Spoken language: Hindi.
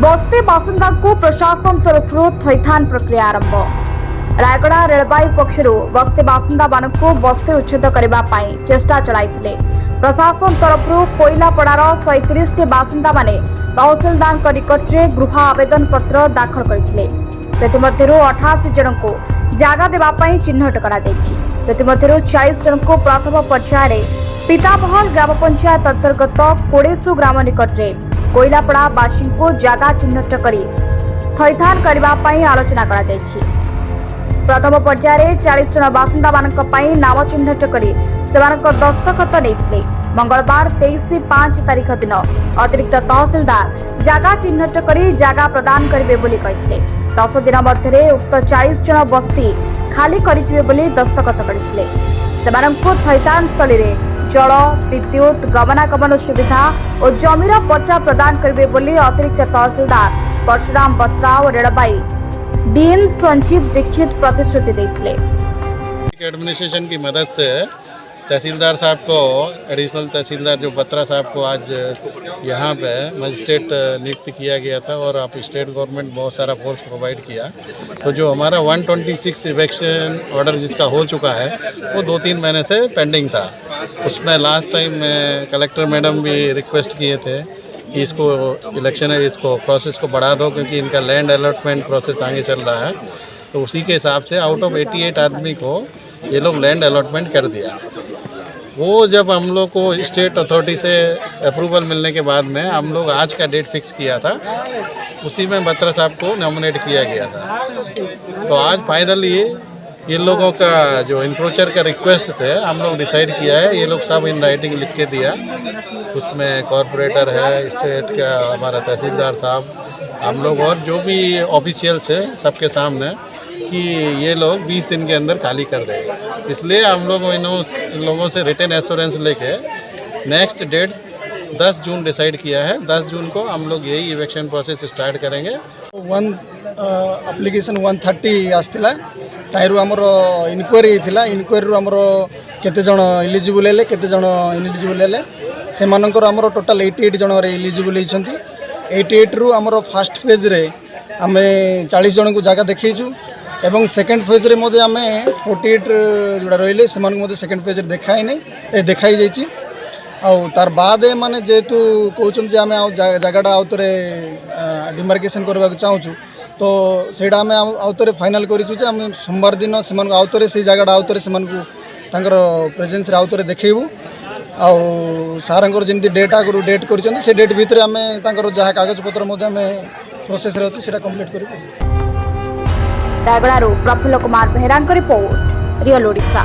बस्ती बासिंदा को प्रशासन तरफ थैथान प्रक्रिया आरंभ। रायगड़ा रेलवाई पक्षर बस्ती बासिंदा मानक बस्ती उच्छेद करने चेष्टा चलाइथिले। प्रशासन तरफ कोइलापड़ार 37 बासिंदा माने तहसीलदार निकट में गृह आवेदन पत्र दाखल करथिले। सेतिमध्यरु 88 जन को जागा देवाई चिन्हट करा जायछि। सेतिमध्यरु 40 जन को प्रथम पर्याय पितामहल ग्राम पंचायत अंतर्गत कोड़ेसु ग्राम निकट में कोइलापड़ा बासी को जागा चिन्हट करी थैथान करने आलोचना करा जायछि। प्रथम पर्याय 40 जन बासिंदा मानक पई नाम चिन्हट करी सेमानक दस्तखत नैथिले। मंगलवार 23/5 तारिख दिन अतिरिक्त तहसीलदार जागा चिन्हट करी जागा प्रदान करिवे बोली कहिथिले। 10 दिन मध्य उक्त 40 जन बस्ती खाली करिथिबे बोली दस्तखत करिथिले। सेमानक थैथान स्थली रे जल विद्युत गमनागमन सुविधा और जमीर पट्टा प्रदान करिवे बोली अतिरिक्त तहसीलदार परशुराम बत्रा और रेलवाई डीएन संजीव दीक्षित प्रतिश्रुति देथिले। एडमिनिस्ट्रेशन की मदद से तहसीलदार साहब को एडिशनल तहसीलदार जो बत्रा साहब को आज यहाँ पे मजिस्ट्रेट नियुक्त किया गया था और आप स्टेट गवर्नमेंट बहुत सारा फोर्स प्रोवाइड किया। तो जो हमारा 126 इवेक्शन ऑर्डर जिसका हो चुका है वो 2-3 महीने से पेंडिंग था। उसमें लास्ट टाइम कलेक्टर मैडम भी रिक्वेस्ट किए थे कि इसको इलेक्शन है इसको प्रोसेस को बढ़ा दो क्योंकि इनका लैंड अलॉटमेंट प्रोसेस आगे चल रहा है। तो उसी के हिसाब से आउट ऑफ 88 आदमी को ये लोग लैंड अलॉटमेंट कर दिया। वो जब हम लोग को स्टेट अथॉरिटी से अप्रूवल मिलने के बाद में हम लोग आज का डेट फिक्स किया था, उसी में बत्रा साहब को नॉमिनेट किया गया था। तो आज फाइनली ये लोगों का जो इंक्रोचर का रिक्वेस्ट थे हम लोग डिसाइड किया है, ये लोग सब इन राइटिंग लिख के दिया। उसमें कॉरपोरेटर है, स्टेट का हमारा तहसीलदार साहब, हम लोग और जो भी ऑफिशियल्स है सबके सामने कि ये लोग 20 दिन के अंदर खाली कर देंगे। इसलिए हम लोग इन लोगों से रिटन एश्योरेंस लेके नेक्स्ट डेट 10 जून डिसाइड किया है। 10 जून को हम लोग यही इलेक्शन प्रोसेस स्टार्ट करेंगे। एप्लिकेशन 130 आसला ताइरु हमर इनक्वारी थिला। इनक्वारी हमर केते जण एलिजिबल हेले केते जण इनएलिजिबल हेले से मानकर हमर टोटल 88 जण एलिजिबल हेछंती। 88 रु हमर फर्स्ट फेज रे हमें 40 जण को जागा देखैछु एवं सेकेंड फेज रे मधे आम 48 जोड़ा रही से सेकेंड फेज देखाई नहीं देखाई जाइए। तार बाद माने जेहेतु कहते आम जगटा आउ थे डिमार्केशन करने को चाहूँ तो सेटा आम आउ थे फाइनाल करें सोमवार दिन से आउ थे से जगटा आउ थे से प्रेजेन्स आउ थे देखू आउ सार जमी डेट आगु डेट कर डेट भितर आम जहाँ कागज पत्र प्रोसेस अच्छे कंप्लीट कर। Rayagada Prafulla Kumar Behera report, real Odisha.